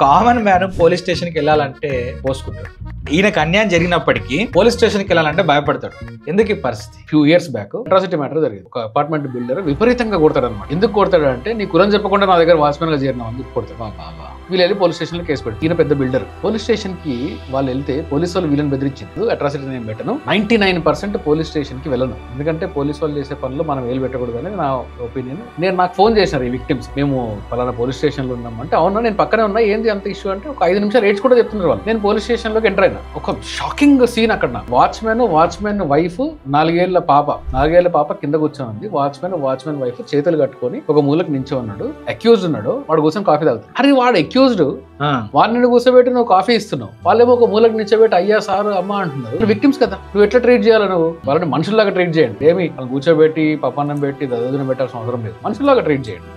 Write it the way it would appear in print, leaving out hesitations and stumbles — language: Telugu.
కామన్ మ్యాన్ పోలీస్ స్టేషన్కి వెళ్ళాలంటే పోసుకుంటాడు. ఈయనకు అన్యాయం జరిగినప్పటికీ పోలీస్ స్టేషన్కి వెళ్ళాలంటే భయపడతాడు. ఎందుకు ఈ పరిస్థితి? Few years back atrocity matter జరిగింది. ఒక అపార్ట్మెంట్ బిల్డర్ విపరీతంగా కొడతాడు అనమాట. ఎందుకు కొడతాడు అంటే, నీ కులం చెప్పకుండా నా దగ్గర వాచ్మెన్ గా చేరినావు అందుకు కొడతాడు. వీళ్ళు వెళ్ళి పోలీస్ స్టేషన్ లో కేసు పెడతారు. ఈయన పెద్ద బిల్డర్. పోలీస్ స్టేషన్ కి వాళ్ళు వెళ్తే పోలీసు వాళ్ళు వీళ్ళని బెదిరించింది. అట్రాసిటీ నేను పెట్టను. 99% పోలీస్ స్టేషన్ కి వెళ్ళను. ఎందుకంటే పోలీసు వాళ్ళు చేసే పనులు మనం వేలు పెట్టకూడదు అనేది నా ఒపీనియన్. నాకు ఫోన్ చేసినారు ఈ విక్టిమ్స్, మేము పలానా పోలీస్ స్టేషన్ లో ఉన్నామంటే, అవునా నేను పక్కనే ఉన్నా, ఏంది అంత ఇష్యూ అంటే ఒక 5 నిమిషాలు ఏడ్చి కూడా చెప్తున్నారు వాళ్ళు. నేను పోలీస్ స్టేషన్ లోకి ఎంటర్ అయినా. ఒక షాకింగ్ సీన్ అక్కడ. వాచ్మెన్ వైఫ్ 4 ఏళ్ల పాప కింద కూర్చొని, వాచ్మెన్ వైఫ్ చేతులు కట్టుకొని ఒక మూలకు నించో ఉన్నాడు. అక్యూజ్డ్ ఉన్నాడు, వాడు కూర్చొని కాఫీ తాగుతాడు. అరే వాడు అక్యూజ్డ్, వాడిని కూర్చోబెట్టి నువ్వు కాఫీ ఇస్తున్నావు, వాళ్ళేమో ఒక మూలకు నించోబెట్టి అయ్యా సార్ అమ్మ అంటున్నారు. విక్టిమ్స్ కదా, నువ్వు ఎట్లా ట్రీట్ చేయాలి? నువ్వు వాళ్ళని మనుషుల్లాగా ట్రీట్ చేయండి. ఏమి వాళ్ళు కూర్చోబెట్టి పప్పన్నం పెట్టి దద్దనం పెట్టాల్సిన అవసరం లేదు, మనుషుల్లాగా ట్రీట్ చేయండి.